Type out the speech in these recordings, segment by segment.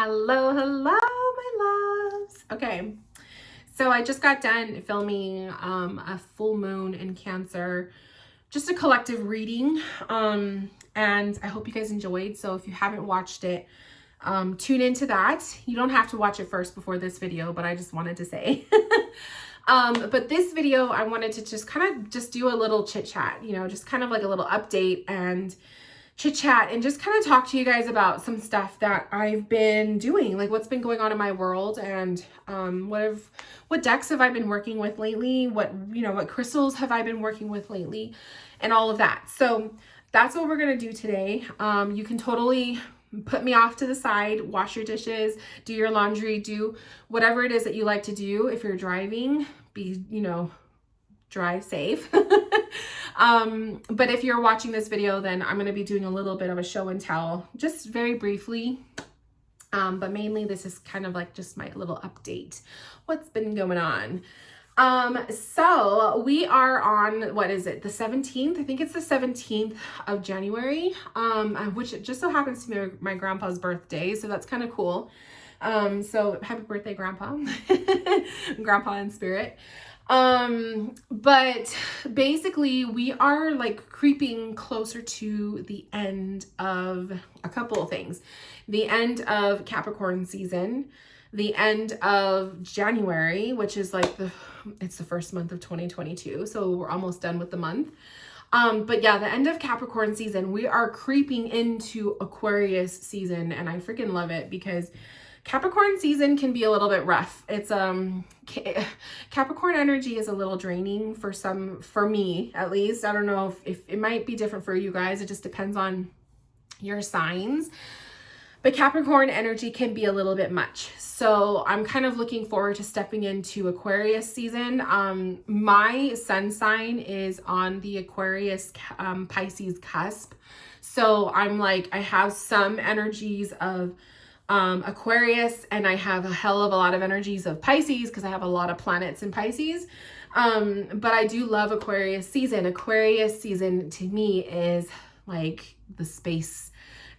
Hello, my loves. Okay, so I just got done filming a full moon in Cancer, just a collective reading, and I hope you guys enjoyed. So if you haven't watched it, tune into that. You don't have to watch it first before this video, but I just wanted to say. But this video, I wanted to just kind of just do a little chit chat, just kind of like a little update and chit chat and just kind of talk to you guys about some stuff that I've been doing, like what's been going on in my world, and what decks have I been working with lately, what crystals have I been working with lately, and all of that. So that's what we're gonna do today. You can totally put me off to the side, wash your dishes, do your laundry, do whatever it is that you like to do. If you're driving, drive safe. But if you're watching this video, then I'm going to be doing a little bit of a show and tell, just very briefly. But mainly this is kind of like just my little update. What's been going on? So we are on, what is it? The 17th? I think it's the 17th of January, which just so happens to be my grandpa's birthday. So that's kind of cool. So happy birthday, Grandpa. Grandpa in spirit. But basically we are like creeping closer to the end of a couple of things. The end of Capricorn season, the end of January, which is like it's the first month of 2022. So we're almost done with the month. But yeah, the end of Capricorn season, we are creeping into Aquarius season, and I freaking love it because Capricorn season can be a little bit rough. It's Capricorn energy is a little draining for me at least. I don't know if it might be different for you guys. It just depends on your signs. But Capricorn energy can be a little bit much. So I'm kind of looking forward to stepping into Aquarius season. My sun sign is on the Aquarius Pisces cusp. So I'm like, I have some energies of Aquarius, and I have a hell of a lot of energies of Pisces because I have a lot of planets in Pisces. But I do love Aquarius season. Aquarius season to me is like the space,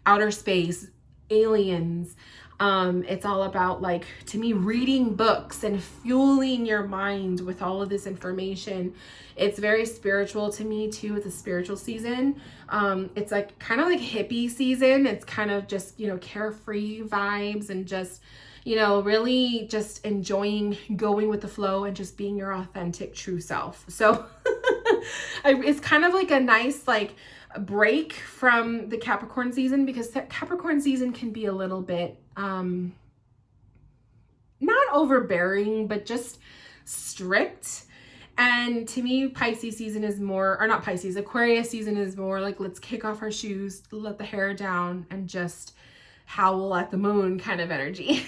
outer space, aliens. It's all about, like, to me, reading books and fueling your mind with all of this information. It's very spiritual to me too. It's a spiritual season. It's like kind of like hippie season. It's kind of just, carefree vibes and just, really just enjoying going with the flow and just being your authentic true self. So it's kind of like a nice, like, break from the Capricorn season, because Capricorn season can be a little bit not overbearing, but just strict. And to me, Pisces season is more, or not Pisces, Aquarius season is more like, let's kick off our shoes, let the hair down, and just howl at the moon kind of energy.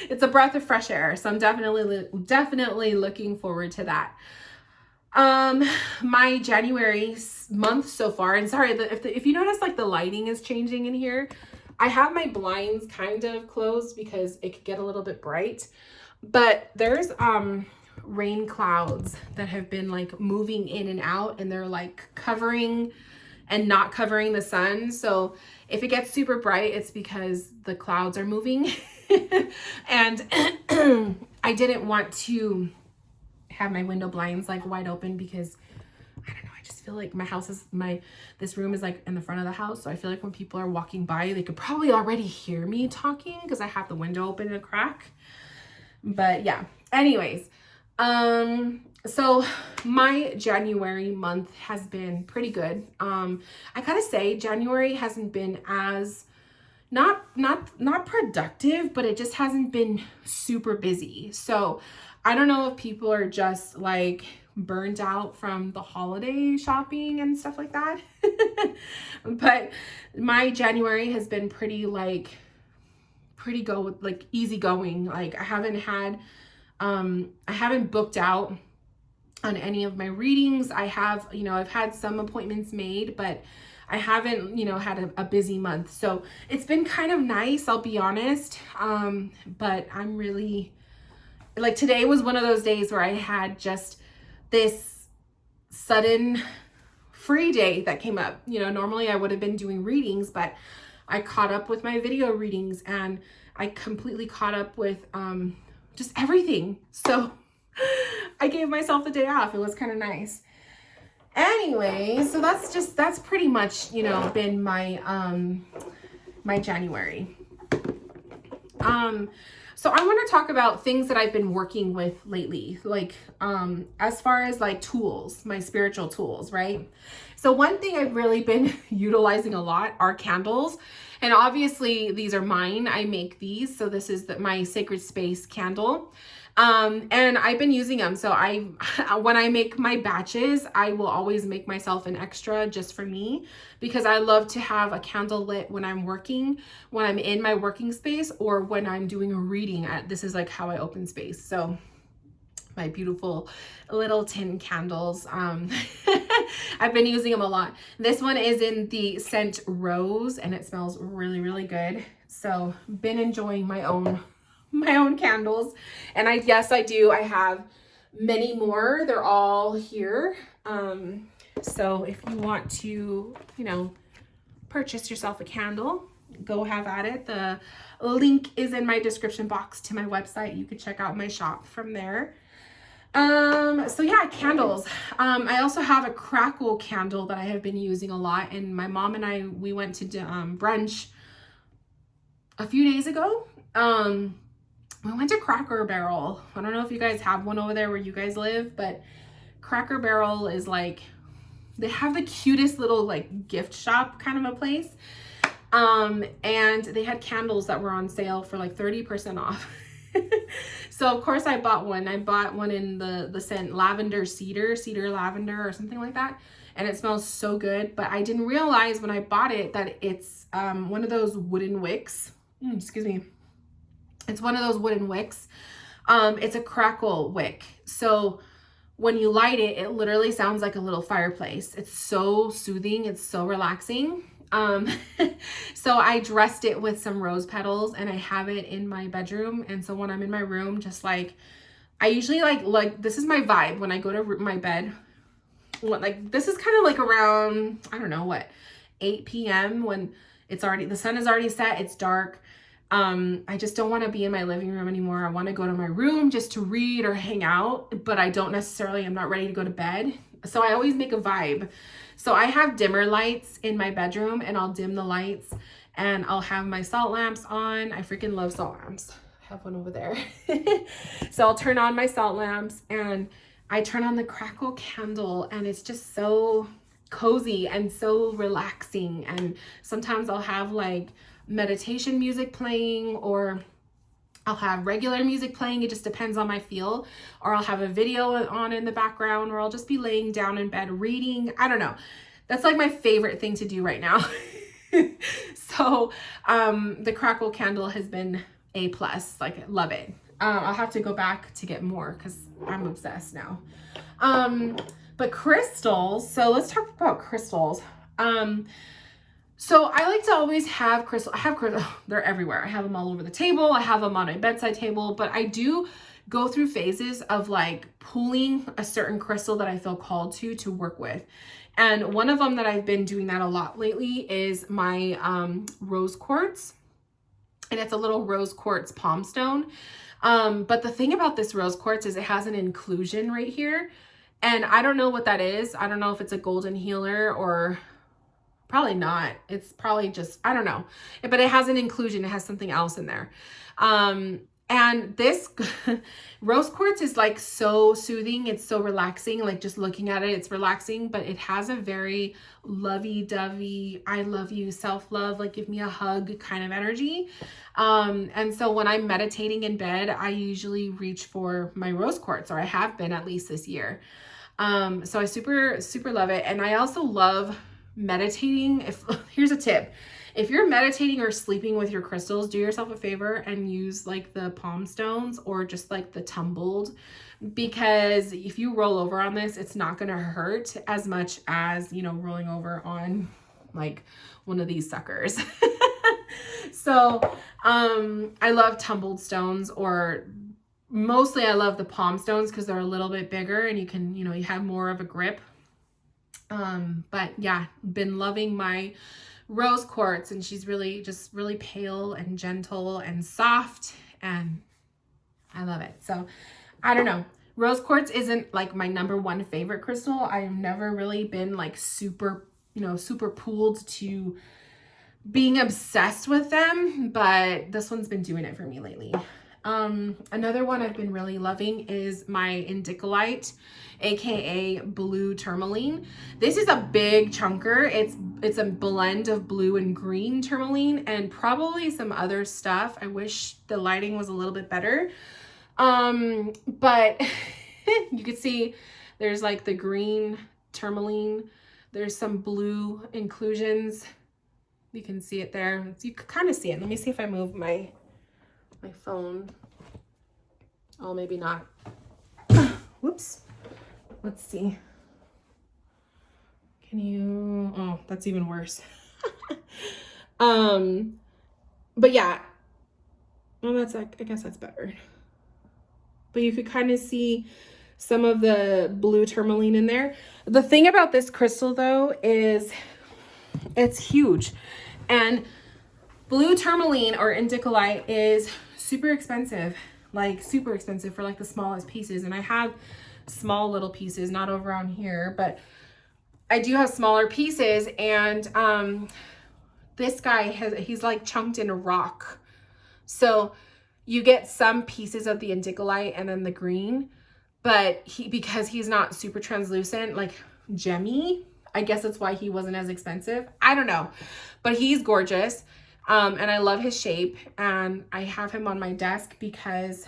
It's a breath of fresh air. So I'm definitely looking forward to that. My January month so far, and sorry, if you notice, like, the lighting is changing in here, I have my blinds kind of closed because it could get a little bit bright, but there's, rain clouds that have been like moving in and out, and they're like covering and not covering the sun. So if it gets super bright, it's because the clouds are moving. And I didn't want to have my window blinds like wide open because I don't know, I just feel like my house is this room is like in the front of the house. So I feel like when people are walking by, they could probably already hear me talking because I have the window open in a crack. But yeah, anyways, so my January month has been pretty good. I gotta say, January hasn't been as not productive, but it just hasn't been super busy. So I don't know if people are just like burnt out from the holiday shopping and stuff like that. But my January has been pretty easy going. Like I haven't booked out on any of my readings. I have, I've had some appointments made, but I haven't, had a busy month. So it's been kind of nice, I'll be honest. But I'm really, like, today was one of those days where I had just this sudden free day that came up. Normally I would have been doing readings, but I caught up with my video readings, and I completely caught up with just everything. So I gave myself the day off. It was kind of nice. Anyway, so that's pretty much, you know, been my my January. So I want to talk about things that I've been working with lately, like as far as like tools, my spiritual tools, right? So one thing I've really been utilizing a lot are candles. And obviously these are mine. I make these. So this is my sacred space candle. And I've been using them. So when I make my batches, I will always make myself an extra just for me, because I love to have a candle lit when I'm working, when I'm in my working space, or when I'm doing a reading. This is like how I open space. So my beautiful little tin candles. I've been using them a lot. This one is in the scent Rose, and it smells really, really good. So been enjoying my own candles. And yes, I do. I have many more. They're all here. So if you want to, you know, purchase yourself a candle, go have at it. The link is in my description box to my website. You can check out my shop from there. So yeah, candles. I also have a crackle candle that I have been using a lot, and my mom and I, we went to brunch a few days ago. We went to Cracker Barrel. I don't know if you guys have one over there where you guys live, but Cracker Barrel is like, they have the cutest little like gift shop kind of a place. And they had candles that were on sale for like 30% off. So of course I bought one. I bought one in the scent lavender cedar lavender or something like that. And it smells so good, but I didn't realize when I bought it that it's one of those wooden wicks. Excuse me. It's one of those wooden wicks. It's a crackle wick. So when you light it, it literally sounds like a little fireplace. It's so soothing. It's so relaxing. So I dressed it with some rose petals, and I have it in my bedroom. And so when I'm in my room, just like, I usually like this is my vibe when I go to my bed. Like this is kind of like around, I don't know what, 8 p.m. when the sun is already set. It's dark. I just don't want to be in my living room anymore. I want to go to my room just to read or hang out, but I'm not ready to go to bed. So I always make a vibe. So I have dimmer lights in my bedroom, and I'll dim the lights, and I'll have my salt lamps on. I freaking love salt lamps. I have one over there. So I'll turn on my salt lamps, and I turn on the crackle candle, and it's just so cozy and so relaxing. And sometimes I'll have like meditation music playing, or I'll have regular music playing. It just depends on my feel. Or I'll have a video on in the background, or I'll just be laying down in bed reading. I don't know. That's like my favorite thing to do right now. So the crackle candle has been A+. Like, I love it. I'll have to go back to get more because I'm obsessed now. But crystals. So let's talk about crystals. So I like to always have crystals. I have crystals. They're everywhere. I have them all over the table. I have them on my bedside table, but I do go through phases of like pulling a certain crystal that I feel called to work with. And one of them that I've been doing that a lot lately is my rose quartz. And it's a little rose quartz palm stone. But the thing about this rose quartz is it has an inclusion right here. And I don't know what that is. I don't know if it's a golden healer or probably not. It's probably just, I don't know. But it has an inclusion. It has something else in there. And this rose quartz is like so soothing. It's so relaxing. Like just looking at it, it's relaxing, but it has a very lovey-dovey, I love you, self-love, like give me a hug kind of energy. And so when I'm meditating in bed, I usually reach for my rose quartz, or I have been at least this year. So I super, super love it. And I also love meditating. Here's a tip. If you're meditating or sleeping with your crystals, do yourself a favor and use like the palm stones or just like the tumbled, because if you roll over on this, it's not going to hurt as much as, you know, rolling over on like one of these suckers. So, I love tumbled stones, or mostly I love the palm stones because they're a little bit bigger and you can, you have more of a grip. But yeah, been loving my rose quartz, and she's just really pale and gentle and soft, and I love it. So I don't know. Rose quartz isn't like my number one favorite crystal. I've never really been like super, super pulled to being obsessed with them, but this one's been doing it for me lately. Another one I've been really loving is my Endicolite, aka blue tourmaline. This is a big chunker. It's a blend of blue and green tourmaline and probably some other stuff. I wish the lighting was a little bit better. But you can see there's like the green tourmaline. There's some blue inclusions. You can see it there. You can kind of see it. Let me see if I move my phone. Oh, maybe not. Whoops. Let's see. Can you, oh, that's even worse. But yeah. Well, that's like, I guess that's better. But you could kind of see some of the blue tourmaline in there. The thing about this crystal though is it's huge. And blue tourmaline or Endicolite is super expensive, like super expensive for like the smallest pieces. And I have small little pieces, not over on here, but I do have smaller pieces. And this guy he's like chunked in a rock. So you get some pieces of the Endicolite and then the green, but because he's not super translucent, like gemmy, I guess that's why he wasn't as expensive. I don't know, but he's gorgeous. And I love his shape, and I have him on my desk because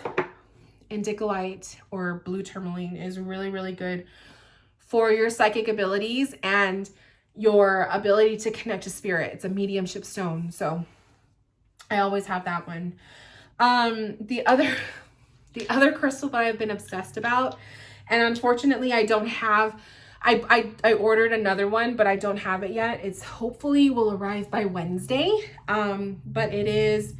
Endicolite or blue tourmaline is really, really good for your psychic abilities and your ability to connect to spirit. It's a mediumship stone. So I always have that one. The other crystal that I've been obsessed about, and unfortunately I don't have, I ordered another one, but I don't have it yet. It's hopefully will arrive by Wednesday. But it is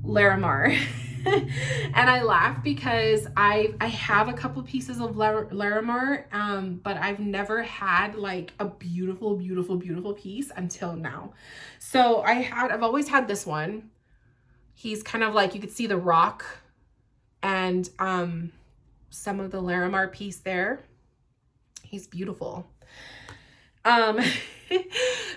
Larimar. And I laugh because I have a couple pieces of Larimar, but I've never had like a beautiful, beautiful, beautiful piece until now. So I've always had this one. He's kind of like, you could see the rock and some of the Larimar piece there. He's beautiful.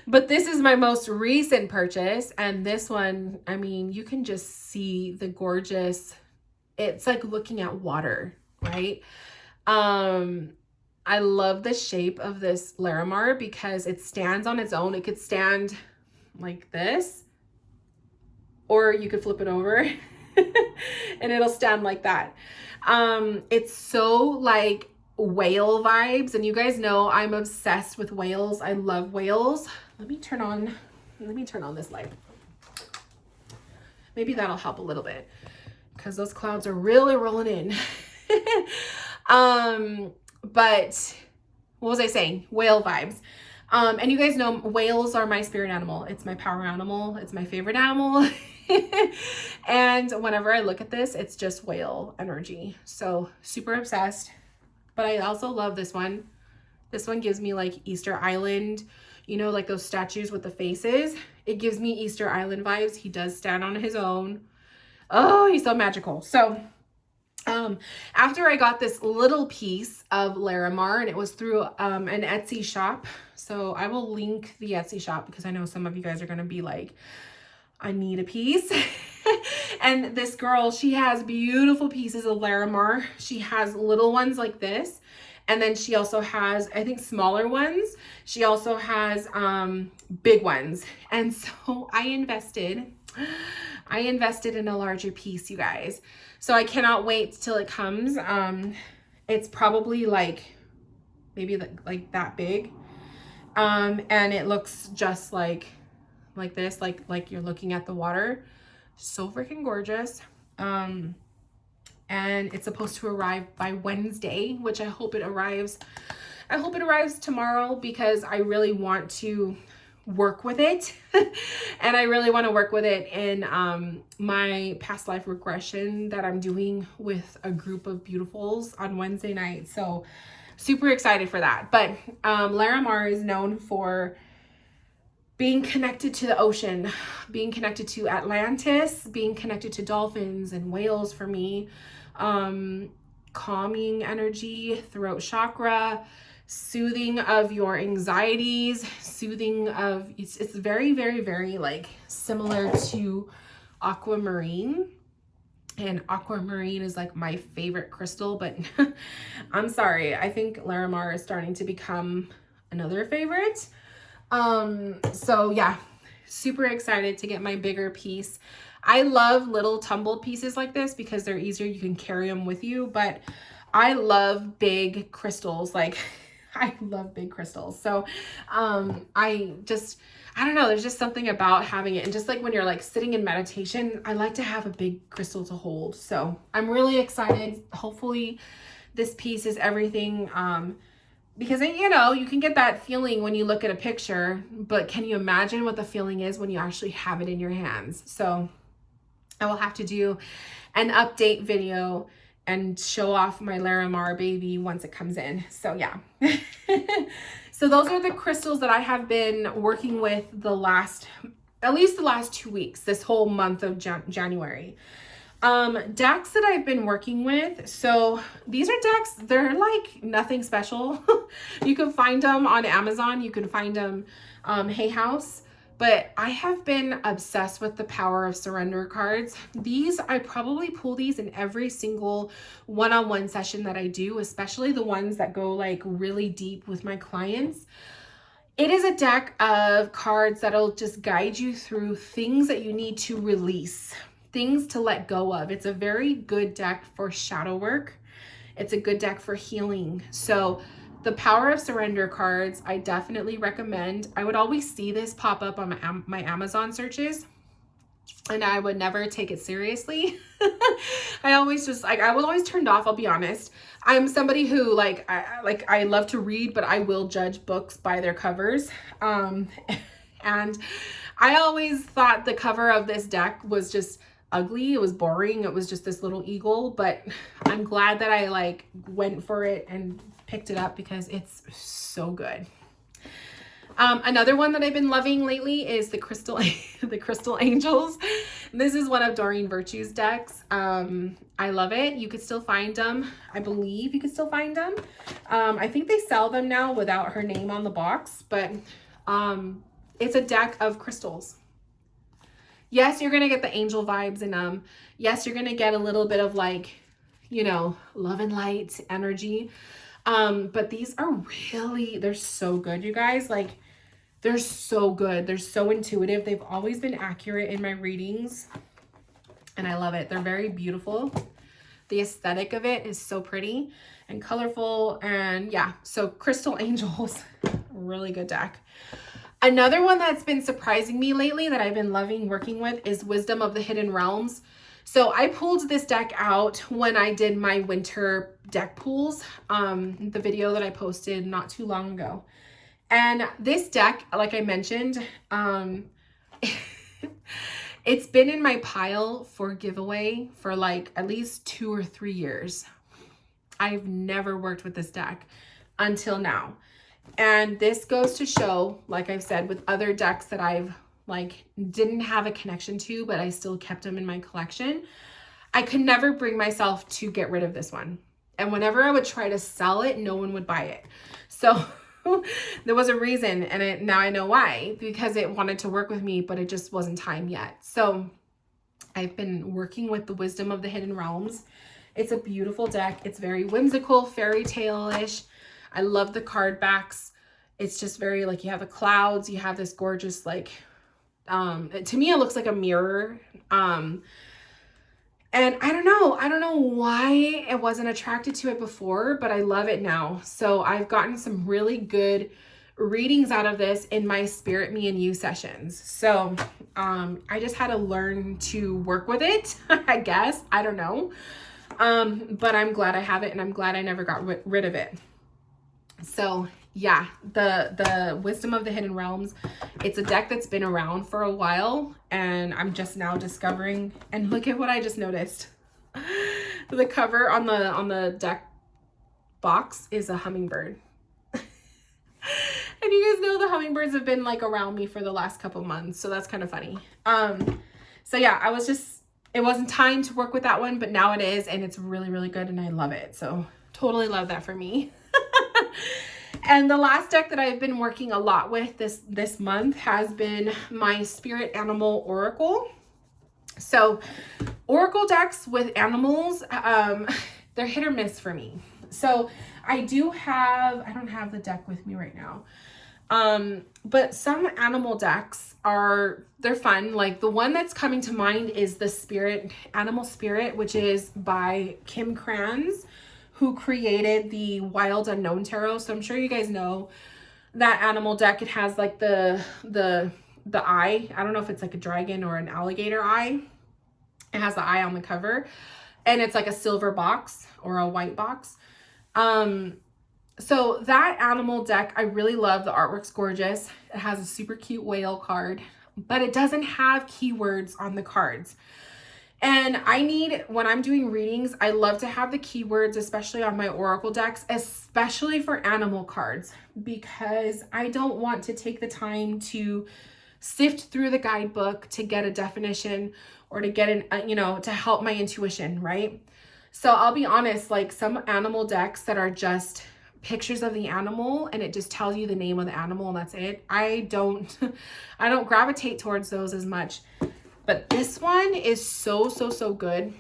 But this is my most recent purchase, and this one, I mean, you can just see the gorgeous, it's like looking at water, right? I love the shape of this Larimar because it stands on its own. It could stand like this, or you could flip it over and it'll stand like that. It's so like whale vibes, and you guys know I'm obsessed with whales. I love whales. Let me turn on this light. Maybe that'll help a little bit because those clouds are really rolling in. But what was I saying? Whale vibes. And you guys know whales are my spirit animal. It's my power animal. It's my favorite animal. And whenever I look at this, it's just whale energy. So super obsessed. But I also love this one. This one gives me like Easter Island, you know, like those statues with the faces. It gives me Easter Island vibes. He does stand on his own. Oh, he's so magical. So after I got this little piece of Larimar, and it was through an Etsy shop. So I will link the Etsy shop because I know some of you guys are going to be like, I need a piece. And this girl, she has beautiful pieces of Larimar. She has little ones like this. And then she also has, I think, smaller ones. She also has big ones. And so I invested in a larger piece, you guys. So I cannot wait till it comes. It's probably like, maybe like that big. And it looks just like this, like you're looking at the water. So freaking gorgeous. And it's supposed to arrive by Wednesday, which I hope it arrives tomorrow because I really want to work with it. And I really want to work with it in my past life regression that I'm doing with a group of beautifuls on Wednesday night. So super excited for that. But Larimar is known for being connected to the ocean, being connected to Atlantis, being connected to dolphins and whales for me, calming energy, throat chakra, soothing of your anxieties, soothing of, it's very, very, very like similar to aquamarine. And aquamarine is like my favorite crystal, but I'm sorry, I think Larimar is starting to become another favorite. So yeah, super excited to get my bigger piece. I love little tumbled pieces like this because they're easier. You can carry them with you, but I love big crystals. Like I love big crystals. So, I don't know, there's just something about having it. And just like when you're like sitting in meditation, I like to have a big crystal to hold. So I'm really excited. Hopefully this piece is everything. Because, you know, you can get that feeling when you look at a picture, but can you imagine what the feeling is when you actually have it in your hands? So I will have to do an update video and show off my Larimar baby once it comes in. So yeah. So those are the crystals that I have been working with at least the last 2 weeks, this whole month of January. Decks that I've been working with. So these are decks, they're like nothing special. You can find them on Amazon. You can find them Hay House. But I have been obsessed with the Power of Surrender cards. I probably pull these in every single one-on-one session that I do, especially the ones that go like really deep with my clients. It is a deck of cards that'll just guide you through things that you need to release, things to let go of. It's a very good deck for shadow work. It's a good deck for healing. So the Power of Surrender cards, I definitely recommend. I would always see this pop up on my Amazon searches, and I would never take it seriously. I was always turned off, I'll be honest. I'm somebody who I love to read, but I will judge books by their covers. And I always thought the cover of this deck was just ugly. It was boring. It was just this little eagle, but I'm glad that I went for it and picked it up because it's so good. Another one that I've been loving lately is the Crystal Angels. This is one of Doreen Virtue's decks. I love it. You could still find them. I believe you could still find them. I think they sell them now without her name on the box, but it's a deck of crystals. Yes, you're going to get the angel vibes in them. Yes, you're going to get a little bit of love and light energy. But these are they're so good, you guys. They're so good. They're so intuitive. They've always been accurate in my readings, and I love it. They're very beautiful. The aesthetic of it is so pretty and colorful, and yeah, so Crystal Angels, really good deck. Another one that's been surprising me lately that I've been loving working with is Wisdom of the Hidden Realms. So I pulled this deck out when I did my winter deck pulls, the video that I posted not too long ago. And this deck, like I mentioned, it's been in my pile for giveaway for at least 2 or 3 years. I've never worked with this deck until now. And this goes to show, like I've said, with other decks that I've didn't have a connection to, but I still kept them in my collection, I could never bring myself to get rid of this one. And whenever I would try to sell it, no one would buy it. So there was a reason, and now I know why, because it wanted to work with me, but it just wasn't time yet. So I've been working with the Wisdom of the Hidden Realms. It's a beautiful deck. It's very whimsical, fairy tale-ish. I love the card backs. It's just very you have the clouds, you have this gorgeous to me it looks like a mirror. And I don't know why I wasn't attracted to it before, but I love it now. So I've gotten some really good readings out of this in my Spirit Me and You sessions. So I just had to learn to work with it, I guess. I don't know. But I'm glad I have it, and I'm glad I never got rid of it. So yeah, the Wisdom of the Hidden Realms, it's a deck that's been around for a while, and I'm just now discovering, and look at what I just noticed. The cover on the deck box is a hummingbird. And you guys know the hummingbirds have been like around me for the last couple months, so that's kind of funny. So yeah, it wasn't time to work with that one, but now it is, and it's really, really good, and I love it. So totally love that for me. And the last deck that I've been working a lot with this month has been my Spirit Animal Oracle. So Oracle decks with animals, they're hit or miss for me. So I don't have the deck with me right now. But some animal decks they're fun. Like the one that's coming to mind is the Animal Spirit, which is by Kim Kranz, who created the Wild Unknown Tarot. So I'm sure you guys know that animal deck. It has like the eye. I don't know if it's like a dragon or an alligator eye. It has the eye on the cover, and it's like a silver box or a white box. So that animal deck, I really love. The artwork's gorgeous. It has a super cute whale card, but it doesn't have keywords on the cards. And when I'm doing readings, I love to have the keywords, especially on my oracle decks, especially for animal cards, because I don't want to take the time to sift through the guidebook to get a definition or to get to help my intuition, right? So I'll be honest, like some animal decks that are just pictures of the animal and it just tells you the name of the animal and that's it. I don't gravitate towards those as much. But this one is so, so, so good.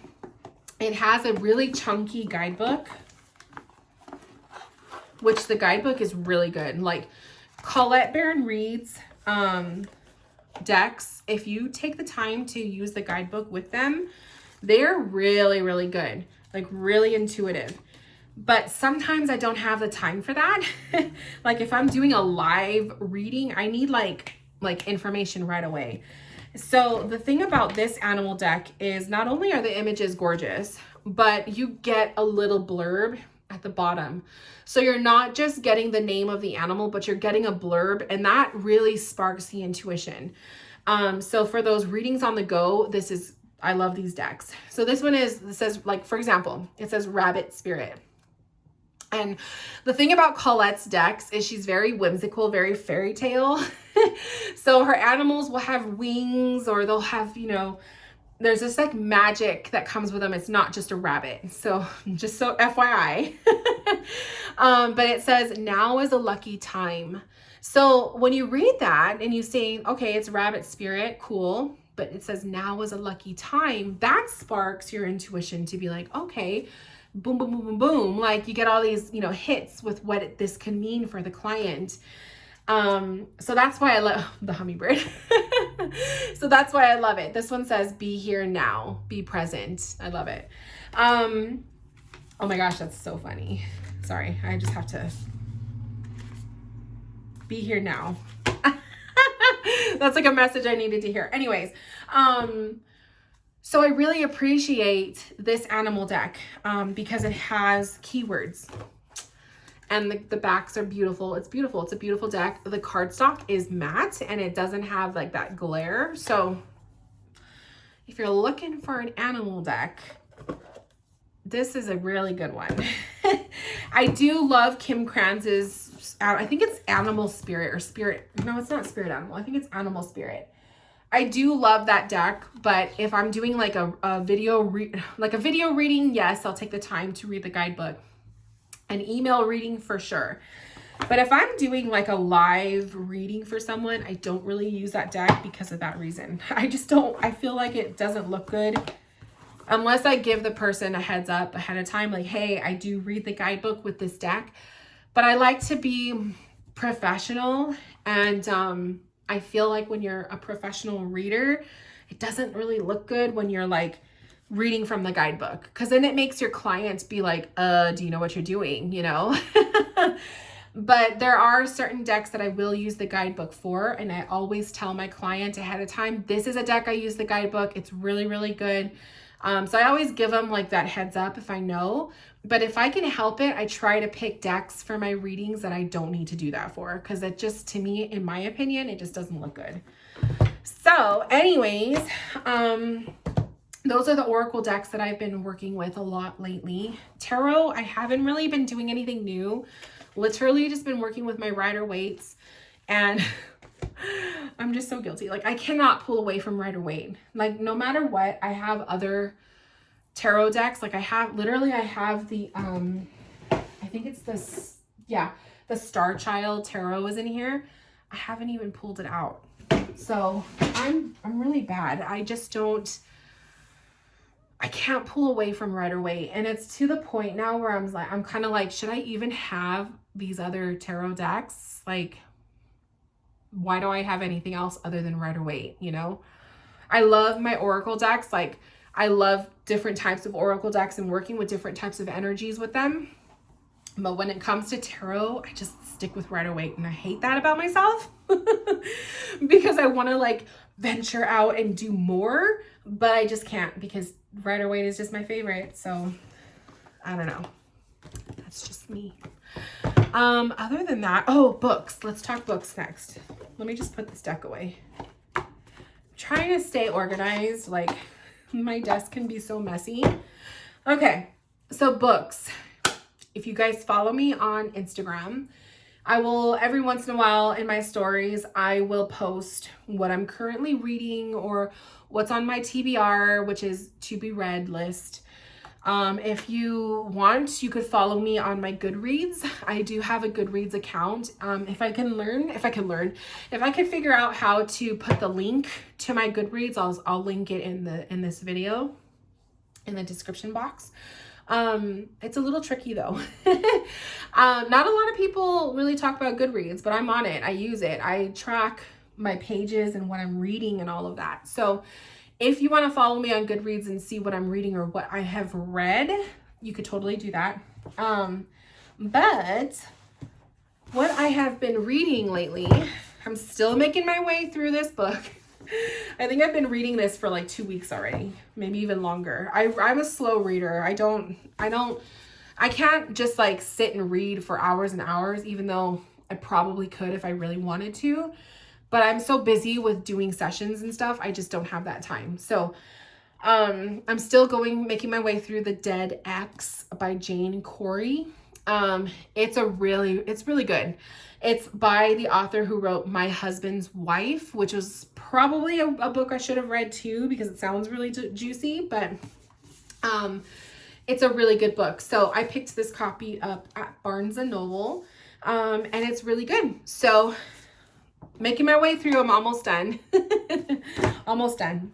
It has a really chunky guidebook, which the guidebook is really good. Like Colette Baron Reed's decks, if you take the time to use the guidebook with them, they're really, really good. Like really intuitive. But sometimes I don't have the time for that. Like if I'm doing a live reading, I need like information right away. So the thing about this animal deck is not only are the images gorgeous, but you get a little blurb at the bottom. So you're not just getting the name of the animal, but you're getting a blurb, and that really sparks the intuition. So for those readings on the go, I love these decks. So this one says, like, for example, it says Rabbit Spirit. And the thing about Colette's decks is she's very whimsical, very fairy tale. So her animals will have wings, or they'll have, there's this like magic that comes with them. It's not just a rabbit. So just so FYI. But it says, now is a lucky time. So when you read that and you say, okay, it's Rabbit Spirit, cool. But it says, now is a lucky time. That sparks your intuition to be like, okay, boom, boom, boom, boom, boom. Like you get all these, hits with what this can mean for the client. So that's why I love the hummingbird. So that's why I love it. This one says, be here now, be present. I love it. Oh my gosh, that's so funny. Sorry, I just have to be here now. That's like a message I needed to hear. Anyways, so I really appreciate this animal deck because it has keywords. And the backs are beautiful. It's beautiful. It's a beautiful deck. The cardstock is matte and it doesn't have like that glare. So if you're looking for an animal deck, this is a really good one. I do love Kim Kranz's, I think it's Animal Spirit or Spirit. No, it's not Spirit Animal. I think it's Animal Spirit. I do love that deck, but if I'm doing like a video reading, yes, I'll take the time to read the guidebook. An email reading for sure. But if I'm doing like a live reading for someone, I don't really use that deck because of that reason. I feel like it doesn't look good unless I give the person a heads up ahead of time, like, hey, I do read the guidebook with this deck. But I like to be professional, and I feel like when you're a professional reader, it doesn't really look good when you're like reading from the guidebook, because then it makes your clients be like, do you know what you're doing, But there are certain decks that I will use the guidebook for, and I always tell my client ahead of time, this is a deck I use the guidebook. It's really, really good. So I always give them like that heads up if I know. But if I can help it, I try to pick decks for my readings that I don't need to do that for, because it just, to me, in my opinion, it just doesn't look good. So anyways, those are the Oracle decks that I've been working with a lot lately. Tarot, I haven't really been doing anything new. Literally just been working with my Rider-Waite's And I'm just so guilty. Like, I cannot pull away from Rider-Waite. Like, no matter what, I have other tarot decks. Like, I have the, I think it's this, yeah, the Star Child Tarot is in here. I haven't even pulled it out. So I'm really bad. I just don't, I can't pull away from Rider-Waite. And it's to the point now where I'm kind of like, should I even have these other tarot decks? Like, why do I have anything else other than Rider-Waite, you know? I love my oracle decks. Like, I love different types of oracle decks and working with different types of energies with them. But when it comes to tarot, I just stick with Rider-Waite, and I hate that about myself because I want to like venture out and do more, but I just can't because Rider-Waite is just my favorite. So I don't know. That's just me. Other than that, oh, books. Let's talk books next. Let me just put this deck away. I'm trying to stay organized. Like, my desk can be so messy. Okay, so books. If you guys follow me on Instagram, I will, every once in a while in my stories, I will post what I'm currently reading or what's on my TBR, which is to be read list. If you want, you could follow me on my Goodreads. I do have a Goodreads account. If I can figure out how to put the link to my Goodreads, I'll link it in this video in the description box. It's a little tricky though. Not a lot of people really talk about Goodreads, but I'm on it. I use it. I track my pages and what I'm reading and all of that. So if you want to follow me on Goodreads and see what I'm reading or what I have read, you could totally do that. But what I have been reading lately, I'm still making my way through this book. I think I've been reading this for like 2 weeks already, maybe even longer. I'm a slow reader. I can't just like sit and read for hours and hours, even though I probably could if I really wanted to. But I'm so busy with doing sessions and stuff, I just don't have that time. So I'm still making my way through The Dead Ex by Jane Corey. It's really good. It's by the author who wrote My Husband's Wife, which was probably a book I should have read too because it sounds really juicy, but it's a really good book. So I picked this copy up at Barnes & Noble, and it's really good. So making my way through, I'm almost done. Almost done.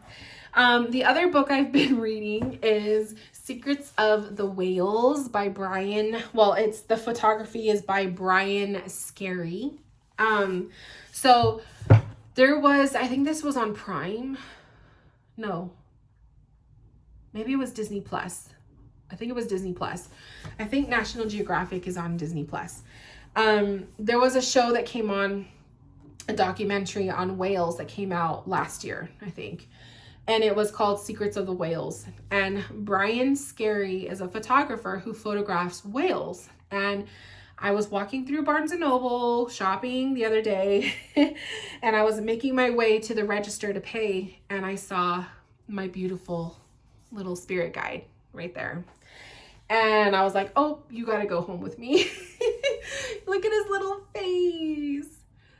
The other book I've been reading is Secrets of the Whales by Brian. Well, the photography is by Brian Scary. So there was, I think this was on Prime. No, maybe it was Disney Plus. I think it was Disney Plus. I think National Geographic is on Disney Plus. There was a show that came on, a documentary on whales that came out last year, I think. And it was called Secrets of the Whales. And Brian Scary is a photographer who photographs whales. And I was walking through Barnes & Noble shopping the other day, and I was making my way to the register to pay, and I saw my beautiful little spirit guide right there. And I was like, oh, you gotta go home with me. Look at his little face.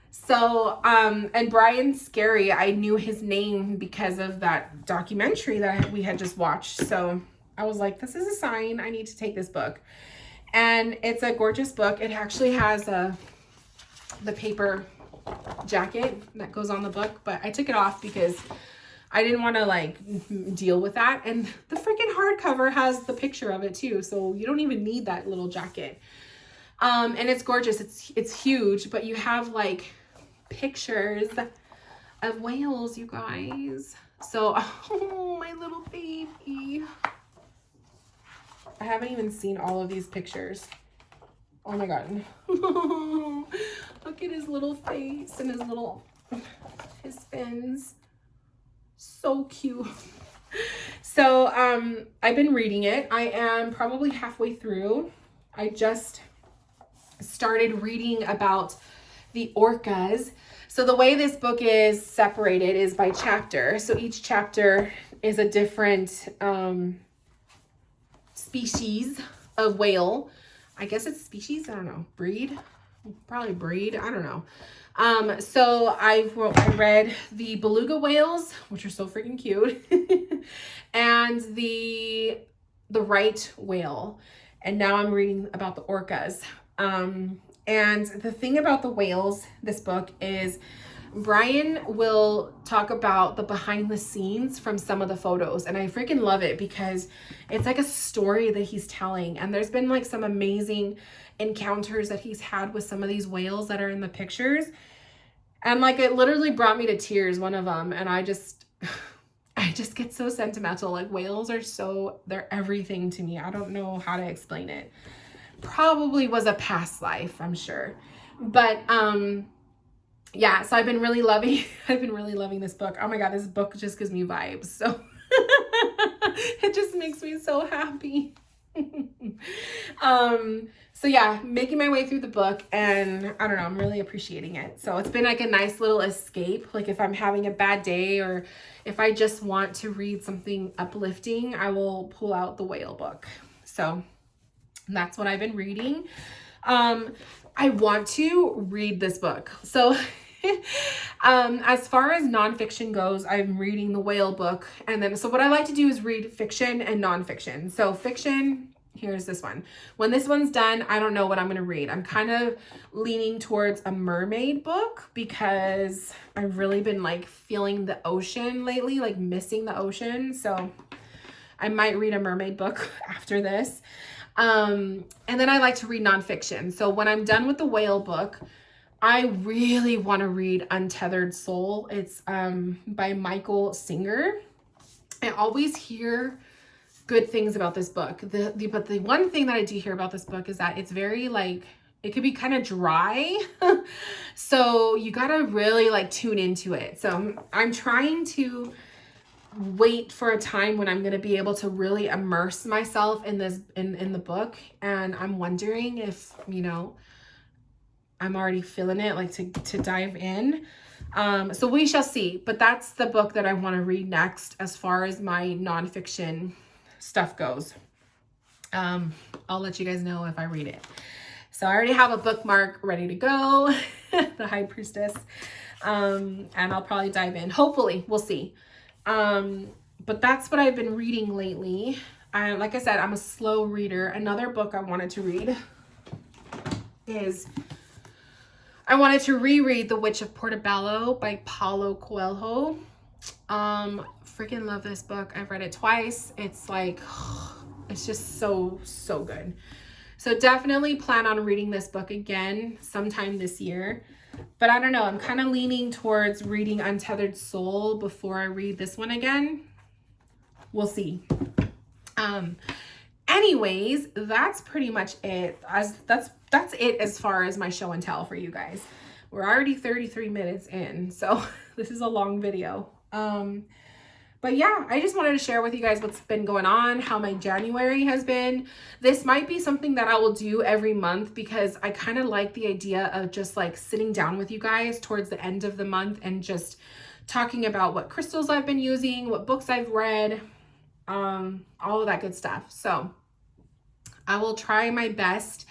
So, and Brian Scary, I knew his name because of that documentary that we had just watched. So I was like, this is a sign. I need to take this book. And it's a gorgeous book. It actually has the paper jacket that goes on the book, but I took it off because I didn't want to like deal with that. And the freaking hardcover has the picture of it too. So you don't even need that little jacket. And it's gorgeous. It's huge, but you have like pictures of whales, you guys. So, oh, my little baby. I haven't even seen all of these pictures. Oh my God. Look at his little face and his fins. So cute. So, I've been reading it. I am probably halfway through. I just started reading about the orcas. So the way this book is separated is by chapter. So each chapter is a different species of whale. I guess it's species, I don't know, breed. probably breed. I don't know. So I read the beluga whales, which are so freaking cute, and the right whale. And now I'm reading about the orcas. And the thing about the whales, this book, is Brian will talk about the behind the scenes from some of the photos. And I freaking love it because it's like a story that he's telling. And there's been like some amazing encounters that he's had with some of these whales that are in the pictures. And like, it literally brought me to tears, one of them. And I just get so sentimental. Like, whales are they're everything to me. I don't know how to explain it. Probably was a past life, I'm sure. But, yeah, so I've been really loving this book. Oh my God, this book just gives me vibes. So it just makes me so happy. So yeah, making my way through the book, and I don't know, I'm really appreciating it. So it's been like a nice little escape. Like, if I'm having a bad day, or if I just want to read something uplifting, I will pull out the whale book. So that's what I've been reading. I want to read this book. So as far as nonfiction goes, I'm reading the whale book. And then, so what I like to do is read fiction and nonfiction. So fiction, here's this one. When this one's done, I don't know what I'm going to read. I'm kind of leaning towards a mermaid book because I've really been like feeling the ocean lately, like missing the ocean. So I might read a mermaid book after this. And then I like to read nonfiction. So when I'm done with the whale book, I really want to read Untethered Soul. It's by Michael Singer. I always hear good things about this book. But the one thing that I do hear about this book is that it's very like, it could be kind of dry. So you got to really like tune into it. So I'm trying to wait for a time when I'm going to be able to really immerse myself in this, in the book. And I'm wondering if, you know, I'm already feeling it, like to dive in. So we shall see, but that's the book that I want to read next as far as my nonfiction stuff goes. I'll let you guys know if I read it. So I already have a bookmark ready to go, the High Priestess. And I'll probably dive in. Hopefully, we'll see. But that's what I've been reading lately. Like I said, I'm a slow reader. Another book I wanted to read is, I wanted to reread The Witch of Portobello by Paulo Coelho. Freaking love this book. I've read it twice. It's like, it's just so good. So definitely plan on reading this book again sometime this year. But I don't know, I'm kind of leaning towards reading Untethered Soul before I read this one again. We'll see. Anyways, that's pretty much it. That's it as far as my show and tell for you guys. We're already 33 minutes in, so this is a long video. But yeah, I just wanted to share with you guys what's been going on, how my January has been. This might be something that I will do every month because I kind of like the idea of just like sitting down with you guys towards the end of the month and just talking about what crystals I've been using, what books I've read, all of that good stuff. So I will try my best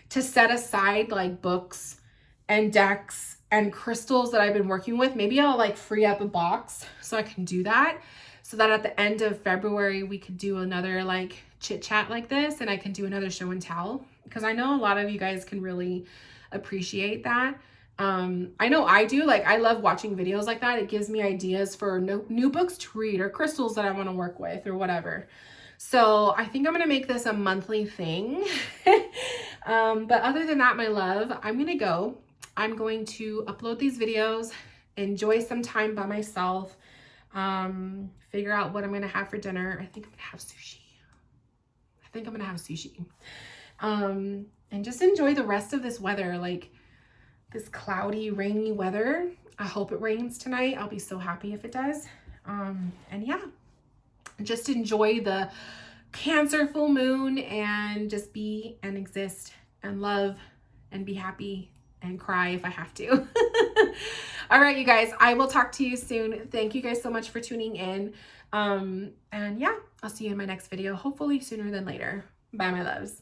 to set aside like books and decks and crystals that I've been working with. Maybe I'll like free up a box so I can do that, so that at the end of February we could do another like chit chat like this, and I can do another show and tell, because I know a lot of you guys can really appreciate that. I know I do. Like, I love watching videos like that. It gives me ideas for new books to read or crystals that I want to work with or whatever. So I think I'm going to make this a monthly thing. But other than that, my love, I'm going to go. I'm going to upload these videos, enjoy some time by myself, figure out what I'm going to have for dinner. I think I'm going to have sushi. And just enjoy the rest of this weather, like this cloudy, rainy weather. I hope it rains tonight. I'll be so happy if it does. And yeah, just enjoy the Cancer full moon and just be and exist and love and be happy and cry if I have to. All right, you guys, I will talk to you soon. Thank you guys so much for tuning in. And yeah, I'll see you in my next video, hopefully sooner than later. Bye, my loves.